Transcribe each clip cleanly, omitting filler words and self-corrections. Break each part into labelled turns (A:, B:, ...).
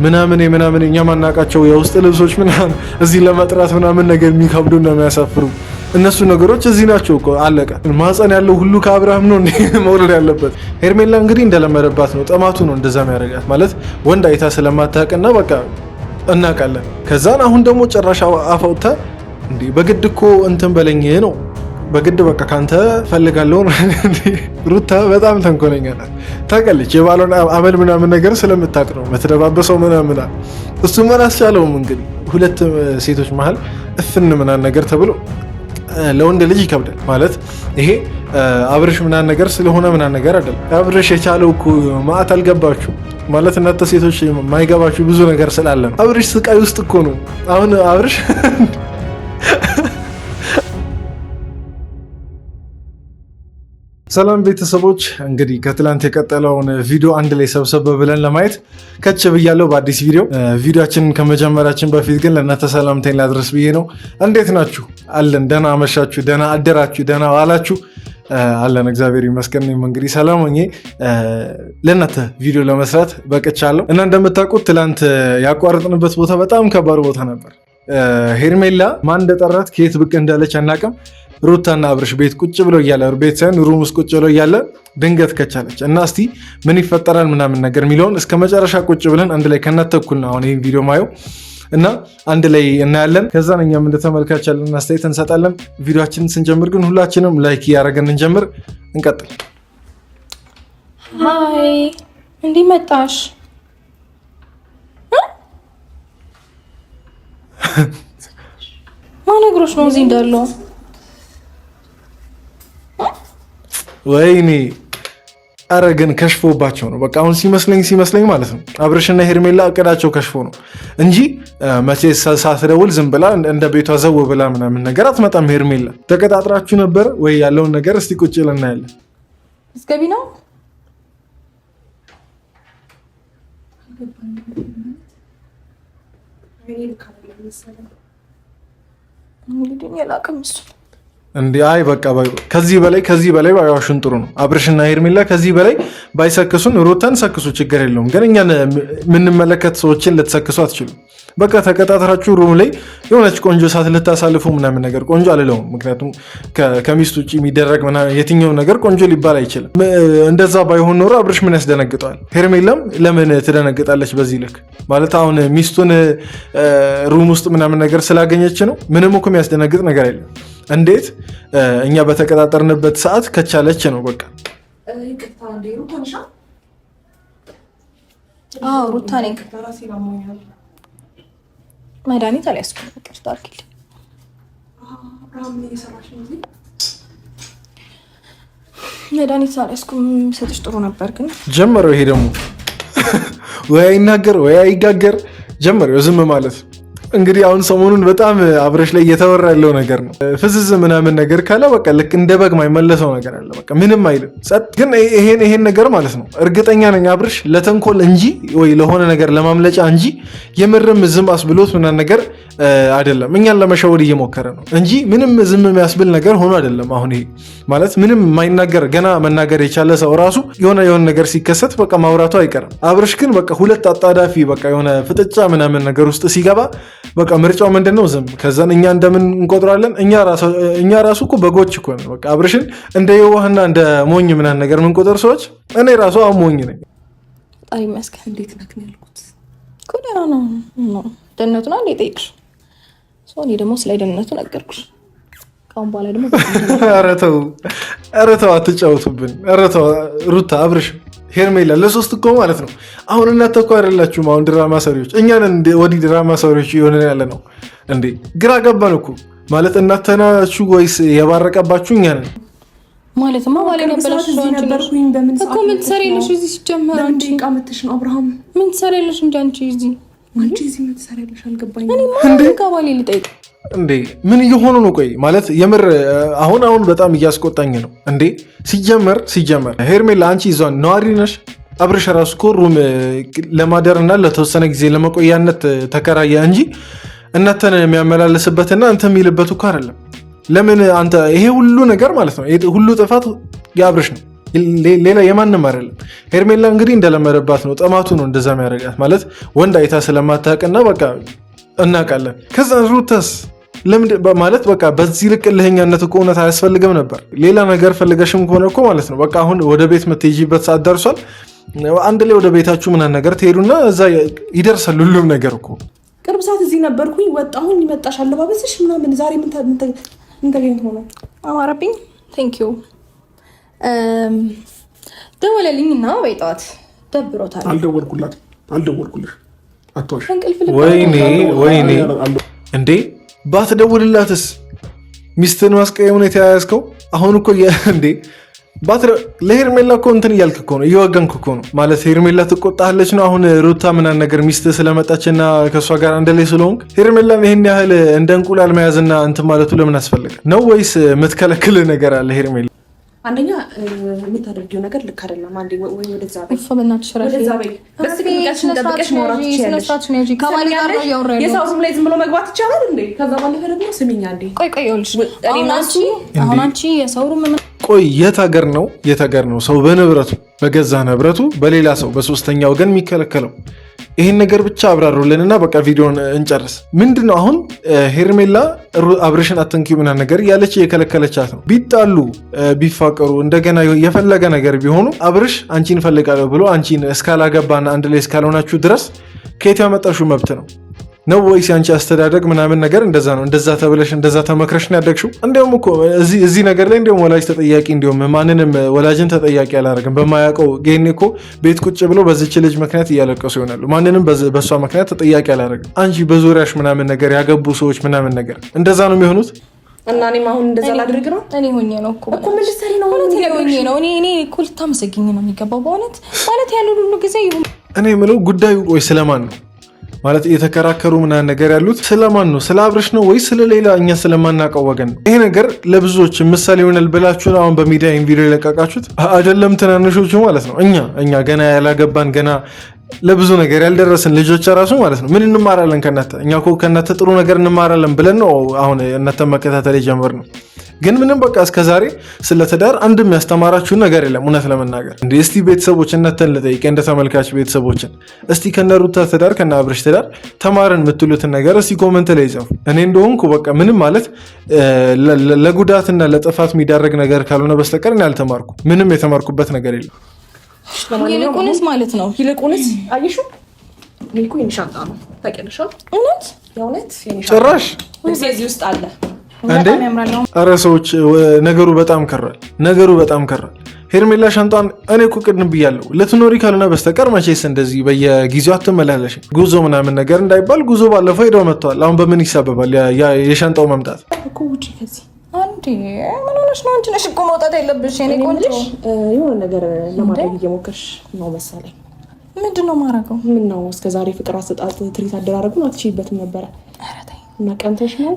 A: ምናምን እኛ ማናቃቸው የውስጥ ልብሶች ምናምን እዚህ ለመጥራት ምናምን ነገር የሚከብዱና የሚያሳፍሩ እነሱ ነገሮች እዚህ ናቸው እኮ አለቀ። ማህፀን ያለው ሁሉ ከአብርሃም ነው እንዴ መውለድ ያለበት? ሄርሜላ እንግዲህ እንደለመደባት ነው፣ ጥማቱ ነው እንደዛ የሚያደርጋት ማለት ወንድ አይታ ስለማታውቅና በቃ እናውቃለን። ከዛን አሁን ደግሞ ጭራሽ አፈውታ እንዴ በግድ እኮ እንትን በለኝ ነው በግድ በቃ ካንተ ፈልጋለሁ። ሩታ በጣም ተንኮለኛ ናት ታውቃለች። የባሏን አመል ምናምን ነገር ስለምታውቅ ነው የምትደባበሰው ምናምን። እሱ ምን አስቻለውም እንግዲህ ሁለት ሴቶች መሀል እፍን ምናምን ነገር ተብሎ ለወንድ ልጅ ይከብዳል ማለት ይሄ አብርሽ ምናምን ነገር ስለሆነ ምናምን ነገር አይደለም። አብርሽ የቻለው እኮ ማአት አልገባችሁ ማለት እናንተ ሴቶች የማይገባችሁ ብዙ ነገር ስላለ ነው። አብርሽ ስቃይ ውስጥ እኮ ነው አሁን አብርሽ። ሰላም ቤተሰቦች፣ እንግዲህ ከትላንት የቀጠለውን ቪዲዮ አንድ ላይ ሰብሰብ ብለን ለማየት ከች ብያለሁ በአዲስ ቪዲዮ። ቪዲዮአችንን ከመጀመራችን በፊት ግን ለእናንተ ሰላምታዬን ላድረስ ብዬ ነው። እንዴት ናችሁ? አለን። ደህና አመሻችሁ፣ ደህና አደራችሁ፣ ደህና ዋላችሁ? አለን እግዚአብሔር ይመስገን። እንግዲህ ሰላም ሆኜ ለእናንተ ቪዲዮ ለመስራት በቅቻለሁ እና እንደምታውቁት ትላንት ያቋረጥንበት ቦታ በጣም ከባድ ቦታ ነበር። ሄርሜላ ማን እንደጠራት ከየት ብቅ እንዳለች አናውቅም። ሩታና አብርሽ ቤት ቁጭ ብለው እያለ ቤት ሳይሆን ሩም ውስጥ ቁጭ ብለው እያለ ድንገት ከቻለች እና እስቲ ምን ይፈጠራል ምናምን ነገር የሚለውን እስከ መጨረሻ ቁጭ ብለን አንድ ላይ ከእናንተ እኩል ነው አሁን ይህን ቪዲዮ ማየው እና አንድ ላይ እናያለን። ከዛን እኛም እንደ ተመልካች ያለን አስተያየት እንሰጣለን። ቪዲዮአችንን ስንጀምር ግን ሁላችንም ላይክ እያደረገን እንጀምር። እንቀጥል።
B: ሃይ እንዲህ መጣሽ? ማን እግሮች ነው እዚህ እንዳለው?
A: ወይኔ አረ ግን ከሽፎባቸው ነው በቃ አሁን ሲመስለኝ ማለት ነው አብርሽና ሄርሜላ እቅዳቸው ከሽፎ ነው እንጂ መቼ ሳትደውል ዝም ብላ እንደ ቤቷ ዘው ብላ ምናምን ነገር አትመጣም። ሄርሜላ ተቀጣጥራችሁ ነበር ወይ ያለውን ነገር እስቲ ቁጭ ብለን እናያለን።
B: እስከቢ ነው
A: እንዴ? አይ በቃ ከዚህ በላይ ባይዋሹን ጥሩ ነው። አብርሽና ሄርሜላ ከዚህ በላይ ባይሰክሱን፣ ሩታን ሰክሱ ችግር የለውም ግን እኛን የምንመለከት ሰዎችን ልትሰክሱ አትችሉም። በቃ ተቀጣጥራችሁ ሩም ላይ የሆነች ቆንጆ ሰዓት ልታሳልፉ ምናምን ነገር ቆንጆ አልለውም፣ ምክንያቱም ከሚስት ውጭ የሚደረግ የትኛው ነገር ቆንጆ ሊባል አይችልም። እንደዛ ባይሆን ኖሮ አብርሽ ምን ያስደነግጠዋል? ሄርሜላም ለምን ትደነግጣለች በዚህ ልክ? ማለት አሁን ሚስቱን ሩም ውስጥ ምናምን ነገር ስላገኘች ነው። ምንም እኮ የሚያስደነግጥ ነገር የለም። እንዴት እኛ በተቀጣጠርንበት ሰዓት ከቻለች ነው በቃ
B: ሩታ ነኝ መድኃኒት አልያዝኩም። ይቅርታ አድርጊልኝ። መድኃኒት አልያዝኩም ሰጥሽ ጥሩ ነበር ግን
A: ጀመረው። ይሄ ደግሞ ወይ አይናገር ወይ አይጋገር ጀመረው ዝም ማለት። እንግዲህ አሁን ሰሞኑን በጣም አብርሽ ላይ እየተወራ ያለው ነገር ነው። ፍዝዝ ምናምን ነገር ካለ በቃ ልክ እንደ በግ ማይመለሰው ነገር አለ። በቃ ምንም አይልም ጸጥ። ግን ይሄን ነገር ማለት ነው እርግጠኛ ነኝ አብርሽ ለተንኮል እንጂ ወይ ለሆነ ነገር ለማምለጫ እንጂ የምርም ዝም አስብሎት ምናምን ነገር አይደለም። እኛን ለመሸወድ እየሞከረ ነው እንጂ ምንም ዝም የሚያስብል ነገር ሆኖ አይደለም። አሁን ይሄ ማለት ምንም የማይናገር ገና መናገር የቻለ ሰው ራሱ የሆነ ነገር ሲከሰት በቃ ማውራቱ አይቀርም። አብርሽ ግን በቃ ሁለት አጣዳፊ በቃ የሆነ ፍጥጫ ምናምን ነገር ውስጥ ሲገባ በቃ ምርጫው ምንድነው? ዝም። ከዛን እኛ እንደምን እንቆጥራለን? እኛ ራሱ እኮ በጎች እኮ ነው። በቃ አብርሽን እንደ የዋህና እንደ ሞኝ ምናምን ነገር ምንቆጥር ሰዎች፣ እኔ ራሱ አሁን ሞኝ ነኝ።
B: አይ መስከን እንዴት ነክ ነው ያልኩት እኮ ደህና ነው። ደህንነቱን አንዴ ጠይቅሽ። እኔ ደግሞ ስለ ደህንነቱ ነገርኩሽ። ካሁን በኋላ ደግሞ ኧረ ተው አትጫወቱብን። ኧረ ተው ሩታ፣ አብርሽ፣ ሄርሜላ ለሶስት እኮ ማለት ነው። አሁን እናንተ እኮ አይደላችሁም አሁን ድራማ ሰሪዎች፣ እኛን ወዲህ ድራማ ሰሪዎች የሆነ ያለ ነው እንዴ? ግራ ገባን እኮ ማለት እናንተ ናችሁ ወይስ የባረቀባችሁ እኛ ነን? ማለትማ ባለ ነበረሽ እኮ ምን ትሰሪያለሽ እዚህ? ሲጀመር አንቺ ቃመትሽ ነው አብርሃም። ምን ትሰሪያለሽ እንዴ አንቺ እዚህ? አንቺ እዚህ ምን ትሰሪያለሽ? አልገባኝም። እኔ ማን ጋባሌ ልጠይቅ
A: እንዴ? ምን እየሆኑ ነው? ቆይ ማለት የምር አሁን በጣም እያስቆጣኝ ነው እንዴ። ሲጀመር ሄርሜላ አንቺ ይዟን ነዋሪ ነሽ። አብርሽ ራሱ እኮ ሩም ለማደርና ለተወሰነ ጊዜ ለመቆያነት ተከራየ እንጂ እናንተን የሚያመላለስበትና አንተ የሚልበት እኮ አይደለም። ለምን አንተ ይሄ ሁሉ ነገር ማለት ነው ሁሉ ጥፋት የአብርሽ ነው። ሌላ የማንም አይደለም። ሄርሜላ እንግዲህ እንደለመደባት ነው፣ ጥማቱ ነው እንደዛ የሚያደርጋት ማለት ወንድ አይታ ስለማታውቅና በቃ እናውቃለን። ከዛ ሩታስ ለምንድን ማለት በቃ በዚህ ልክ እልህኛነት እኮ እውነት አያስፈልግም ነበር። ሌላ ነገር ፈልገሽም ከሆነ እኮ ማለት ነው በቃ አሁን ወደ ቤት የምትሄጂበት ሰዓት ደርሷል። አንድ ላይ ወደ ቤታችሁ ምናምን ነገር ትሄዱና እዛ ይደርሳል ሁሉም ነገር እኮ።
C: ቅርብ ሰዓት እዚህ ነበርኩኝ፣ ወጣሁኝ፣ መጣሽ፣ አለባበስሽ ምናምን ዛሬ ምን ተገኝቶ ነው?
B: አማረብኝ። ቴንክ ዩ ደወለልኝ እና በይጠዋት ደብሮታል።
D: አልደወልኩልሽ አትዋሽ።
A: ወይኔ እንዴ ባትደውልላትስ? ሚስትን ማስቀየሙን የተያያዝከው አሁን እኮ እንዴ ለሄርሜላ እኮ እንትን እያልክ እኮ ነው፣ እየወገንክ እኮ ነው ማለት። ሄርሜላ ትቆጣለች ነው አሁን ሩታ ምናምን ነገር ሚስት ስለመጣችና ከእሷ ጋር አንድ ላይ ስለሆንክ ሄርሜላን ይህን ያህል እንደ እንቁላል መያዝና እንትን ማለቱ ለምን አስፈለገ ነው? ወይስ የምትከለክል ነገር አለ ሄርሜላ?
C: አንደኛ የምታደርጊው ነገር ልክ አይደለም። አንዴ ወይ ወደዛ በይ፣ የሰው ሩም ላይ ዝም ብሎ መግባት ይቻላል እንዴ? ከዛ ባለፈ ደግሞ ስሚኝ አንዴ፣
B: አሁን አንቺ የሰው ሩም
A: ቆይ የት ሀገር ነው ሰው በንብረቱ በገዛ ንብረቱ በሌላ ሰው በሶስተኛ ወገን የሚከለከለው? ይህን ነገር ብቻ አብራሩልንና በቃ ቪዲዮን እንጨርስ። ምንድነው አሁን ሄርሜላ አብርሽን አትንኪው ምናምን ነገር ያለች የከለከለቻት ነው። ቢጣሉ ቢፋቀሩ እንደገና የፈለገ ነገር ቢሆኑ አብርሽ አንቺን ፈልጋለሁ ብሎ አንቺን እስካላገባና አንድ ላይ እስካልሆናችሁ ድረስ ከየት ያመጣሽው መብት ነው ወይስ ያንቺ አስተዳደግ ምናምን ነገር እንደዛ ነው? እንደዛ ተብለሽ እንደዛ ተመክረሽ ነው ያደግሽው? እንዲያውም እኮ እዚህ ነገር ላይ እንዲያውም ወላጅ ተጠያቂ እንዲያውም ማንንም ወላጅን ተጠያቂ አላደርግም። በማያውቀው ጌኔ እኮ ቤት ቁጭ ብሎ በዚች ልጅ ምክንያት እያለቀሱ ይሆናሉ። ማንንም በእሷ ምክንያት ተጠያቂ አላደርግም። አንቺ በዙሪያሽ ምናምን ነገር ያገቡ ሰዎች ምናምን ነገር እንደዛ ነው የሚሆኑት።
C: እና እኔም አሁን እንደዛ ላድርግ ነው?
B: እኔ ሆኜ ነው እኮ
C: ምን ልትሰሪ ነው?
B: እኔ እኮ ልታመሰግኝ ነው የሚገባው በእውነት ማለት ያንን ሁሉ ጊዜ
A: እኔ የምለው ጉዳዩ ቆይ ስለማን ነው ማለት እየተከራከሩ ምናምን ነገር ያሉት ስለማን ነው? ስለ አብርሽ ነው ወይስ ስለ ሌላ እኛ ስለማናውቀው ወገን ነው? ይሄ ነገር ለብዙዎች ምሳሌ ይሆናል ብላችሁ አሁን በሚዲያ ይሄን ቪዲዮ የለቀቃችሁት አይደለም? ትናንሾቹ ማለት ነው እኛ ገና ያላገባን ገና ለብዙ ነገር ያልደረስን ልጆች ራሱ ማለት ነው ምን እንማራለን ከእናንተ? እኛ እኮ ከእናንተ ጥሩ ነገር እንማራለን ብለን ነው አሁን እናንተ መከታተል የጀመርነው። ግን ምንም በቃ እስከዛሬ ስለ ትዳር አንድም ያስተማራችሁን ነገር የለም። እውነት ለመናገር እንደ እስቲ ቤተሰቦች እናንተን ልጠይቅ እንደ ተመልካች ቤተሰቦችን እስቲ ከነሩታ ትዳር ከነ አብርሽ ትዳር ተማርን የምትሉትን ነገር እስቲ ኮመንት ላይ ጻፉ። እኔ እንደሆንኩ በቃ ምንም ማለት ለጉዳትና ለጥፋት የሚዳረግ ነገር ካልሆነ በስተቀር እኔ አልተማርኩ ምንም የተማርኩበት ነገር የለም።
B: ይልቁንስ ማለት ነው
C: ይልቁንስ አየሹ ሚልኩ ኢንሻአላ ነው ታውቂያለሽ?
B: እውነት
C: የእውነት
A: ጭራሽ
C: እዚህ ውስጥ አለ
A: እንዴ? ኧረ ሰዎች ነገሩ በጣም ከራል። ሄርሜላ ሻንጣን እኔ እኮ ቅድም ብያለሁ ልትኖሪ ካልሆነ በስተቀር መቼስ እንደዚህ በየጊዜው አትመላለሽ። ጉዞ ምናምን ነገር እንዳይባል ጉዞ ባለፈው ሄደው መጥተዋል። አሁን በምን ይሳበባል የሻንጣው መምጣት
C: እኮ? ውጪ ከዚህ
B: አንዴ ምን ሆነሽ ነው? አንቺ ነሽ እኮ መውጣት ያለብሽ። እኔ ቆንጆ
C: የሆነ ነገር ለማድረግ እየሞከርሽ ነው መሰለኝ።
B: ምንድን ነው ማረገው?
C: ምን ነው እስከዛሬ ፍቅር አሰጣጥ ትሪት አደራረጉን አትችይበትም ነበረ እና ቀንተሽ ነው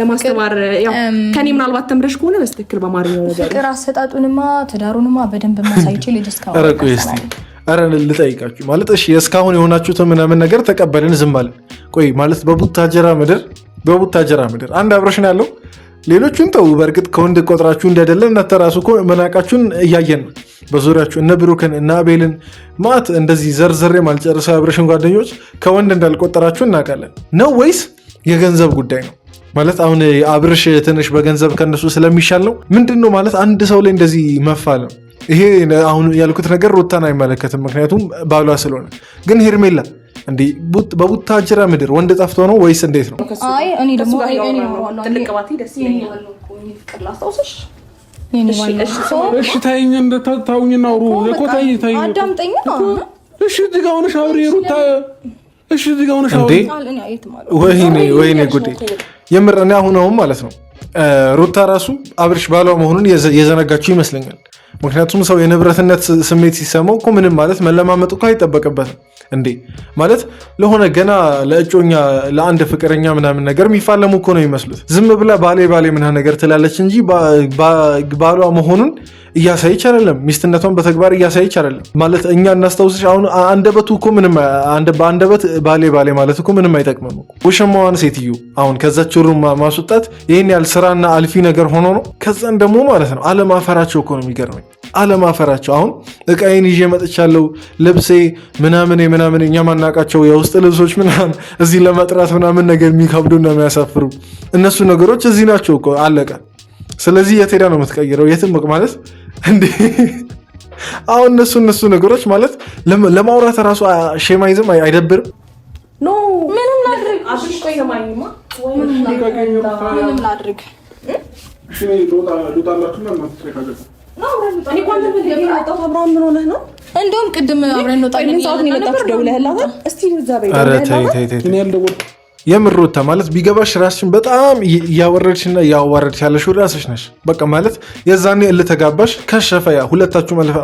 C: ለማስተማር ያው ከኔ ምናልባት ተምረሽ ከሆነ በትክክል በማርኛው ነገር
B: ፍቅር አሰጣጡንማ ትዳሩንማ በደንብ ማሳይቼ ልጅ እስካሁን
A: ኧረ ልጠይቃችሁ ማለት እሺ እስካሁን የሆናችሁት ምናምን ነገር ተቀበልን ዝም አለን። ቆይ ማለት በቡታጀራ ምድር አንድ አብረሽ ነው ያለው። ሌሎቹን ተው። በእርግጥ ከወንድ ቆጥራችሁ እንደደለ እናንተ ራሱ እኮ መናቃችሁን እያየን ነው። በዙሪያችሁ እነ ብሩክን እና አቤልን ማት እንደዚህ ዘርዘሬ ማልጨርሰው አብረሽን ጓደኞች ከወንድ እንዳልቆጠራችሁ እናውቃለን። ነው ወይስ የገንዘብ ጉዳይ ነው? ማለት አሁን አብርሽ ትንሽ በገንዘብ ከነሱ ስለሚሻል ነው ምንድን ነው ማለት አንድ ሰው ላይ እንደዚህ መፋለም? ይሄ አሁን ያልኩት ነገር ሩታን አይመለከትም፣ ምክንያቱም ባሏ ስለሆነ። ግን ሄርሜላ እንዴ በቡታጅራ ምድር ወንድ ጠፍቶ ነው ወይስ እንዴት ነው?
B: አይ እኔ ደግሞ
D: እሺ ታይኝ እንደታውኝ ነው እኮ ታይኝ
B: አዳምጠኝ።
D: እሺ ድጋውንሽ አውሪ ሩታ። እሺ ድጋውንሽ
A: አውሪ። ወይኔ ጉዴ የምር እኔ አሁን ማለት ነው ሩታ ራሱ አብርሽ ባሏ መሆኑን የዘነጋችሁ ይመስለኛል። ምክንያቱም ሰው የንብረትነት ስሜት ሲሰማው እኮ ምንም ማለት መለማመጥ እኮ አይጠበቅበትም እንዴ። ማለት ለሆነ ገና ለእጮኛ ለአንድ ፍቅረኛ ምናምን ነገር የሚፋለሙ እኮ ነው የሚመስሉት። ዝም ብላ ባሌ ምናምን ነገር ትላለች እንጂ ባሏ መሆኑን እያሳየች አይደለም። ሚስትነቷን በተግባር እያሳየች አይደለም። ማለት እኛ እናስታውስሽ አሁን አንደበቱ እኮ ምንም በአንደበት ባሌ ማለት እኮ ምንም አይጠቅምም እኮ። ውሽማዋን ሴትዮ አሁን ከዛች ሩም ማስወጣት ይህን ያህል ስራና አልፊ ነገር ሆኖ ነው። ከዛን ደግሞ ማለት ነው አለማፈራቸው እኮ ነው የሚገርመኝ። አለማፈራቸው። አሁን እቃዬን ይዤ መጥቻለሁ ልብሴ ምናምን እኛ ማናቃቸው የውስጥ ልብሶች ምናምን እዚህ ለመጥራት ምናምን ነገር የሚከብዱና የሚያሳፍሩ እነሱ ነገሮች እዚህ ናቸው እኮ አለቀ። ስለዚህ የት ሄዳ ነው የምትቀይረው? የትም ማለት እንዴ! አሁን እነሱ ነገሮች ማለት ለማውራት ራሱ ሼማይዝም አይደብርም?
C: ኖ
B: ምንም ላድርግ እንደውም ቅድም አብረን የምር ሩታ ማለት ቢገባሽ ራስሽን በጣም እያወረድሽና እያዋረድሽ ያለሽው ራስሽ ነሽ። በቃ ማለት የዛኔ እልተጋባሽ ከሸፈ ያ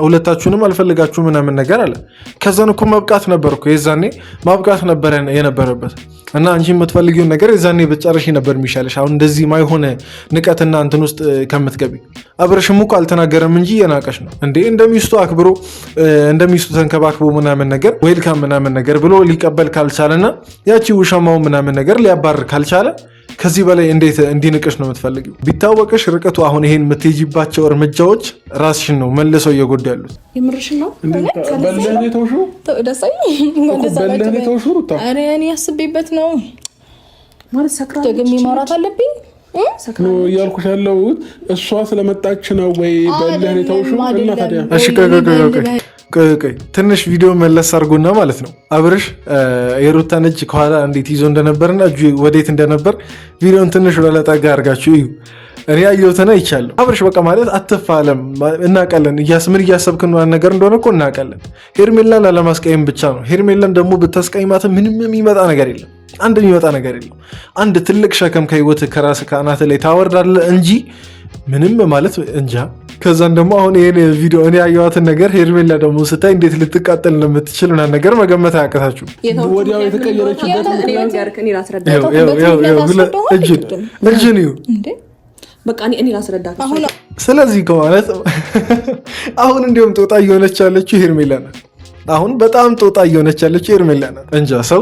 B: ሁለታችሁንም አልፈልጋችሁ ምናምን ነገር አለ። ከዛን እኮ መብቃት ነበር እኮ የዛኔ ማብቃት ነበር የነበረበት እና አንቺ የምትፈልጊውን ነገር የዛኔ ብትጨርሺ ነበር የሚሻለሽ። አሁን እንደዚህ ማይሆነ ንቀትና እንትን ውስጥ ከምትገቢ አብረሽም እኮ አልተናገረም እንጂ የናቀሽ ነው እንዴ። እንደሚስቱ አክብሮ እንደሚስቱ ተንከባክቦ ምናምን ነገር ዌልካም ምናምን ነገር ብሎ ሊቀበል ካልቻለና ያቺ ውሸማው ምናምን ነገር ሊያባርር ካልቻለ ከዚህ በላይ እንዴት እንዲንቅሽ ነው የምትፈልጊው? ቢታወቅሽ ርቀቱ አሁን ይሄን የምትሄጂባቸው እርምጃዎች ራስሽን ነው መልሰው እየጎዱ ያሉት።
C: የምርሽን ነው
B: እኔ ያስቤበት ነው ማለት ሰክራ ደግሜ ማውራት አለብኝ
D: እያልኩሽ ያለው እሷ ስለመጣች ነው ወይ በለህ ተውሹ እና ታዲያ
A: እሺ ትንሽ ቪዲዮ መለስ አድርጎና ማለት ነው አብርሽ የሩታን እጅ ከኋላ እንዴት ይዞ እንደነበርና እጁ ወዴት እንደነበር ቪዲዮን ትንሽ ወለጠጋ አድርጋችሁ እዩ። እኔ አየሁትና ይቻለሁ አብርሽ በቃ ማለት አትፋለም እናቀለን ምን እያሰብክ ነው ነገር እንደሆነ እኮ እናቀለን። ሄርሜላን ላለማስቀየም ብቻ ነው። ሄርሜላን ደግሞ ብታስቀይማት ምንም የሚመጣ ነገር የለም። አንድ የሚመጣ ነገር የለም። አንድ ትልቅ ሸከም ከህይወት ከራስ ከአናት ላይ ታወርዳለህ እንጂ ምንም ማለት እንጃ። ከዛን ደግሞ አሁን ይሄን ቪዲዮ እኔ ያየኋትን ነገር ሄርሜላ ደግሞ ስታይ እንዴት ልትቃጠል እንደምትችል ምናምን ነገር መገመት አያቅታችሁም።
D: ወዲያው የተቀየረችበት
A: እጅን እዩ
C: በቃ እኔ ላስረዳት።
A: ስለዚህ ከማለት አሁን እንዲሁም ጦጣ እየሆነች ያለችው ሄርሜላ ናት። አሁን በጣም ጦጣ እየሆነች ያለችው ሄርሜላ ናት። እንጃ ሰው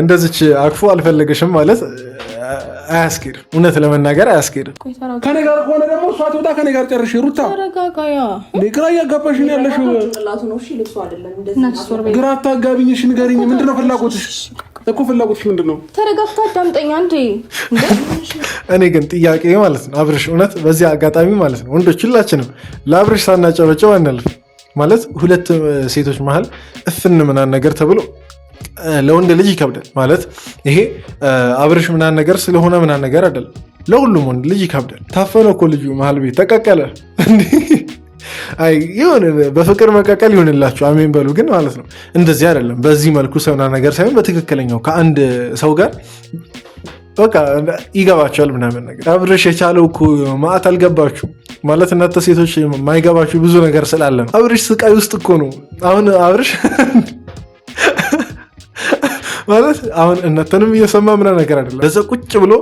A: እንደዚች አቅፎ አልፈለገሽም ማለት አያስኬድም። እውነት ለመናገር አያስኬድም።
D: ከኔ ጋር ከሆነ ደግሞ እሷ ትውጣ፣ ከኔ ጋር ጨርሽ። ሩታ ግራ እያጋባሽ ነው ያለሽው። ግራ አታጋቢኝሽ፣ ንገሪኝ። ምንድነው ፍላጎትሽ እኮ ፍላጎትሽ ምንድነው?
B: ተረጋግታ አዳምጠኝ አንዴ።
A: እኔ ግን ጥያቄ ማለት ነው አብርሽ፣ እውነት በዚህ አጋጣሚ ማለት ነው ወንዶች ሁላችንም ለአብርሽ ሳናጨበጨብ አናልፍ ማለት ሁለት ሴቶች መሀል እፍን ምናምን ነገር ተብሎ ለወንድ ልጅ ይከብዳል ማለት ይሄ አብርሽ ምናምን ነገር ስለሆነ ምናምን ነገር አይደለም። ለሁሉም ወንድ ልጅ ይከብዳል። ታፈነ እኮ ልጁ መሀል ቤት ተቀቀለ። አይ ይሁን በፍቅር መቀቀል ይሁንላችሁ፣ አሜን በሉ። ግን ማለት ነው እንደዚህ አይደለም። በዚህ መልኩ ሰውና ነገር ሳይሆን በትክክለኛው ከአንድ ሰው ጋር በቃ ይገባቸዋል ምናምን ነገር። አብርሽ የቻለው እኮ ማዕት አልገባችሁ ማለት እናንተ ሴቶች ማይገባችሁ ብዙ ነገር ስላለ ነው። አብርሽ ስቃይ ውስጥ እኮ ነው አሁን አብርሽ ማለት አሁን እናንተንም እየሰማ ምናምን ነገር አይደለም። ለዛ ቁጭ ብሎ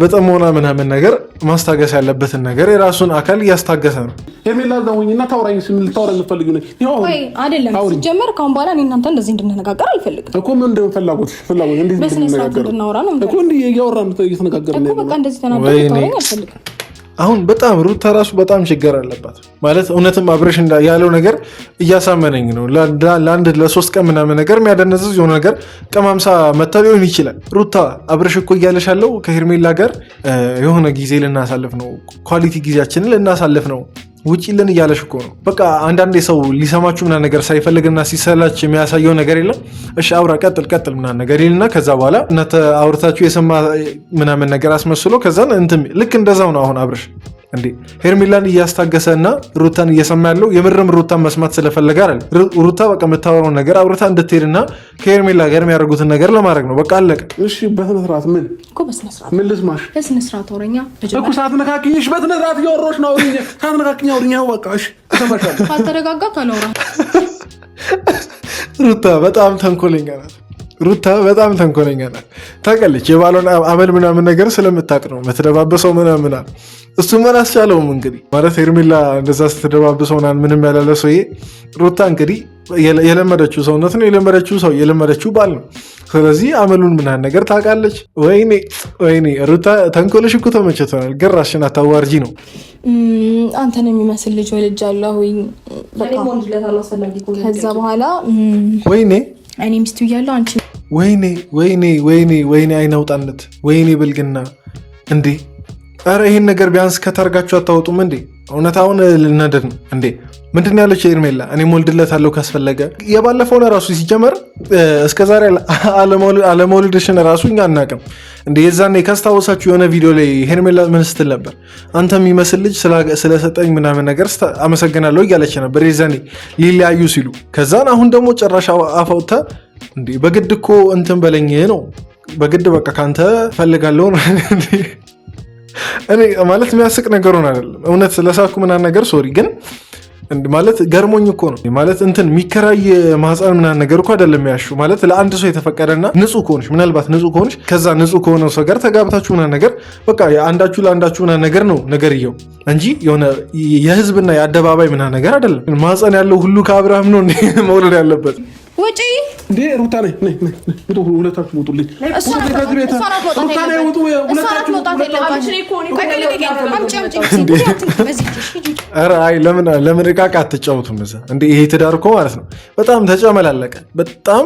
A: በጥሞና ምናምን ነገር ማስታገስ ያለበትን ነገር የራሱን አካል እያስታገሰ ነው።
D: ሄርሜላ ዛውኝና ታውራኝ ስም ልታውራ የምትፈልጊ ነው
B: አይደለም? ሲጀመር ካሁን በኋላ እኔ እናንተ እንደዚህ እንድንነጋገር አልፈልግም
D: እኮ። ምን እንደው ፍላጎት እንዴት
B: እንድናወራ ነው
D: እኮ እንዴ እያወራን እየተነጋገርን
B: ነው እኮ። በቃ እንደዚህ ተናገር ታውራኝ አልፈልግም።
A: አሁን በጣም ሩታ ራሱ በጣም ችግር አለባት ማለት እውነትም አብርሽ ያለው ነገር እያሳመነኝ ነው። ለአንድ ለሶስት ቀን ምናምን ነገር የሚያደነዝዝ የሆነ ነገር ቀማምሳ መታ ሊሆን ይችላል። ሩታ አብርሽ እኮ እያለሽ ያለው ከሄርሜላ ጋር የሆነ ጊዜ ልናሳልፍ ነው፣ ኳሊቲ ጊዜያችንን ልናሳልፍ ነው ውጪ ልን እያለሽ እኮ ነው። በቃ አንዳንዴ ሰው ሊሰማችሁ ምናምን ነገር ሳይፈልግና ሲሰላች የሚያሳየው ነገር የለም። እሺ አውራ ቀጥል ምናምን ነገር ይልና ከዛ በኋላ እናንተ አውርታችሁ የሰማ ምናምን ነገር አስመስሎ ከዛን እንትን ልክ እንደዛው ነው። አሁን አብርሽ እንዴ ሄርሜላን እያስታገሰ እና ሩታን እየሰማ ያለው የምርም ሩታን መስማት ስለፈለገ አይደል? ሩታ በቃ የምታወራውን ነገር አውርታ እንድትሄድና ከሄርሜላ ጋር የሚያደርጉትን ነገር ለማድረግ ነው። በቃ አለቀ።
D: እሺ በስነ ስርዓት ምን
B: እኮ በስነ ስርዓት
D: ምን ልስማሽ?
B: በስነ ስርዓት አውረኛ
D: እኮ ሳትነካክኝሽ በስነ ስርዓት እያወራሁሽ ነው። አውሪኝ፣ ሳትነካክኝ አውሪኝ። በቃ እሺ ተሰማሻለሁ።
B: ካልተረጋጋ ካላውራ
A: ሩታ በጣም ተንኮለኛ ናት። ሩታ በጣም ተንኮለኛ ናት። ታውቃለች የባሏን አመል ምናምን ነገር ስለምታውቅ ነው የምትደባበሰው ምናምን። እሱ ምን አስቻለውም እንግዲህ ማለት ሄርሜላ እንደዛ ስትደባብሰው ምንም ያላለ ሰውዬ ሩታ እንግዲህ የለመደችው ሰውነት ነው የለመደችው ባል ነው። ስለዚህ አመሉን ምናምን ነገር ታውቃለች። ወይኔ ሩታ ተንኮልሽ እኮ ተመችቶናል፣ ግን ራስሽን አታዋርጂ ነው።
B: አንተን የሚመስል ልጅ ወልጃለሁኝ። ከዛ በኋላ
A: ወይኔ
B: እኔ ሚስቱ እያለሁ አንቺ
A: ወይኔ አይናውጣነት፣ ወይኔ ብልግና እንዴ! ኧረ ይህን ነገር ቢያንስ ከታርጋችሁ አታወጡም እንዴ? እውነታውን ልናደድ ነው እንዴ? ምንድን ያለች ሄርሜላ? እኔ ሞልድለታለሁ ካስፈለገ። የባለፈውን ራሱ ሲጀመር እስከዛሬ አለመውልድሽን ራሱ እኛ አናውቅም እንዴ። የዛኔ ካስታወሳችሁ የሆነ ቪዲዮ ላይ ሄርሜላ ምን ስትል ነበር? አንተ የሚመስል ልጅ ስለሰጠኝ ምናምን ነገር አመሰግናለሁ እያለች ነበር የዛኔ ሊለያዩ ሲሉ። ከዛን አሁን ደግሞ ጭራሽ አፋውታ እንዴ በግድ እኮ እንትን በለኝ ነው፣ በግድ በቃ ካንተ ፈልጋለሁ ነው። እኔ ማለት የሚያስቅ ነገሩን አይደለም እውነት ስለሳኩ ምናምን ነገር ሶሪ፣ ግን ማለት ገርሞኝ እኮ ነው ማለት እንትን የሚከራይ ማህፀን ምናምን ነገር እኮ አይደለም ያሹ ማለት ለአንድ ሰው የተፈቀደና ንጹህ ከሆንሽ ምናልባት ንጹህ ከሆንሽ ከዛ ንጹህ ከሆነው ሰው ጋር ተጋብታችሁ ምናምን ነገር በቃ አንዳችሁ ለአንዳችሁ ምናምን ነገር ነው ነገርየው እንጂ የሆነ የህዝብና የአደባባይ ምናምን ነገር አይደለም። ማህፀን ያለው ሁሉ ከአብርሃም ነው መውለድ ያለበት።
B: ውጪ
D: እንዴ ሩታ ነኝ ሁለታችሁ ውጡልኝ።
A: ኧረ አይ ለምን ዕቃ አትጫወቱም እዛ እንዴ? ይሄ ትዳር እኮ ማለት ነው በጣም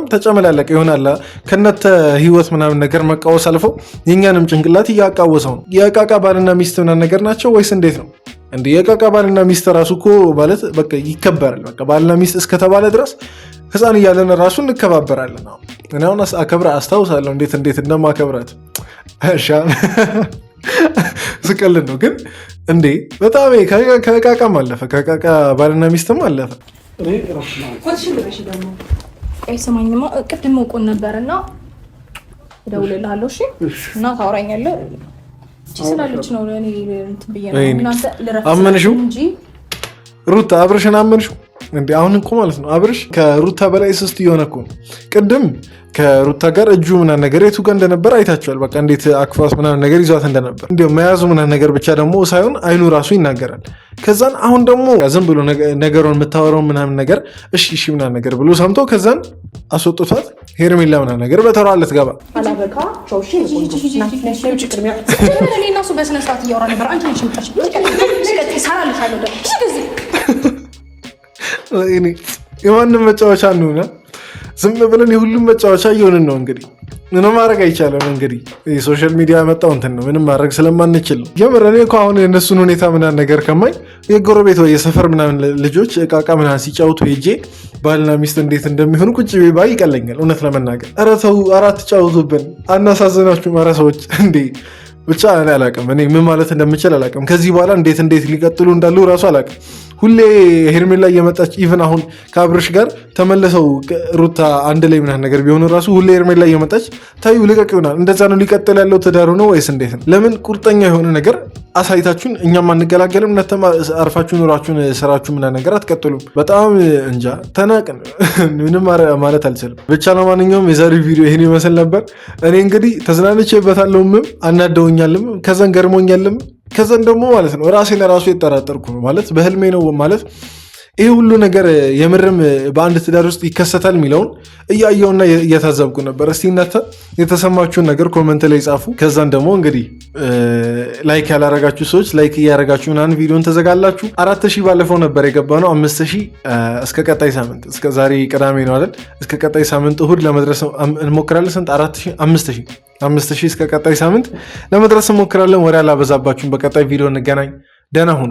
A: ተጨመላለቀ ይሆናል። ከነተ ህይወት ምናምን ነገር መቃወስ አልፈው የእኛንም ጭንቅላት እያቃወሰው ነው። የዕቃ ባልና ሚስት ምናምን ነገር ናቸው ወይስ እንዴት ነው እንዴ? የዕቃ ባልና ሚስት ራሱ እኮ ማለት በቃ ይከበራል። በቃ ባልና ሚስት እስከተባለ ድረስ ህፃን እያለን ራሱ እንከባበራለን። እኔ አሁን አስታውሳለሁ እንዴት እንደማከብራት ስቀልን ነው። ግን እንዴ በጣም ከዕቃም አለፈ፣ ከዕቃ ባልና ሚስትም አለፈ።
B: ሰማኝማ ቅድም መቆን ነበርና እደውልልሃለሁ እና ታወራኛለህ ስላለች ነው።
A: አመንሽው ሩታ አብርሽን አመንሽው እንዴ? አሁን እኮ ማለት ነው አብርሽ ከሩታ በላይ ስስት እየሆነ እኮ ነው። ቅድም ከሩታ ጋር እጁ ምናምን ነገር የቱ ጋር እንደነበር አይታችኋል። በቃ እንዴት አክፋስ ምናምን ነገር ይዟት እንደነበር እንዲያው መያዙ ምናምን ነገር ብቻ ደግሞ ሳይሆን አይኑ ራሱ ይናገራል። ከዛን አሁን ደግሞ ዝም ብሎ ነገሩን የምታወራው ምናምን ነገር እሺ ምናምን ነገር ብሎ ሰምቶ ከዛን አስወጥቷት ሄርሜላ ምናምን ነገር በተሯ ልትገባ የማንም መጫወቻ እንሆና ዝም ብለን የሁሉም መጫወቻ እየሆንን ነው። እንግዲህ ምንም ማድረግ አይቻልም። እንግዲህ የሶሻል ሚዲያ ያመጣው እንትን ነው። ምንም ማድረግ ስለማንችል ነው። የምር እኔ እኮ አሁን የእነሱን ሁኔታ ምናምን ነገር ከማኝ የጎረቤት ወይ የሰፈር ምናምን ልጆች እቃ ምናምን ሲጫወቱ ሄጄ ባልና ሚስት እንዴት እንደሚሆኑ ቁጭ ባይ ይቀለኛል። እውነት ለመናገር ኧረ ተው፣ ኧረ አትጫወቱብን፣ አናሳዝናችሁም። ኧረ ሰዎች እንዴ ብቻ እኔ አላውቅም። እኔ ምን ማለት እንደምችል አላውቅም። ከዚህ በኋላ እንዴት ሊቀጥሉ እንዳሉ እራሱ አላውቅም። ሁሌ ሄርሜላ እየመጣች ኢቨን አሁን ከአብርሽ ጋር ተመለሰው ሩታ አንድ ላይ ምናምን ነገር ቢሆኑ ራሱ ሁሌ ሄርሜላ እየመጣች ታዩ ልቀቅ ይሆናል። እንደዛ ነው ሊቀጥል ያለው ትዳሩ ነው ወይስ እንዴት ነው? ለምን ቁርጠኛ የሆነ ነገር አሳይታችሁን እኛም አንገላገልም? እናንተም አርፋችሁ ኑራችሁን ስራችሁ ምናምን ነገር አትቀጥሉም? በጣም እንጃ ተናቅን። ምንም ማለት አልችልም። ብቻ ለማንኛውም የዛሬው ቪዲዮ ይህን ይመስል ነበር። እኔ እንግዲህ ተዝናንቼበታለሁም አናደውኛልም ከዛን ገርሞኛልም ከዛን ደግሞ ማለት ነው ራሴን ራሱ የጠራጠርኩ ነው ማለት በህልሜ ነው ማለት ይህ ሁሉ ነገር የምርም በአንድ ትዳር ውስጥ ይከሰታል የሚለውን እያየውና እየታዘብኩ ነበር። እስቲ እናንተ የተሰማችሁን ነገር ኮመንት ላይ ጻፉ። ከዛን ደግሞ እንግዲህ ላይክ ያላረጋችሁ ሰዎች ላይክ እያረጋችሁ ምናምን ቪዲዮን ተዘጋላችሁ። 4000 ባለፈው ነበር የገባ ነው 5000 እስከ ቀጣይ ሳምንት እስከ ዛሬ ቅዳሜ ነው አይደል? እስከ ቀጣይ ሳምንት እሁድ ለመድረስ እንሞክራለን። ስንት 4000 5000 እስከ ቀጣይ ሳምንት ለመድረስ እንሞክራለን። ወሬ አላበዛባችሁም። በቀጣይ ቪዲዮ እንገናኝ። ደህና ሁኑ።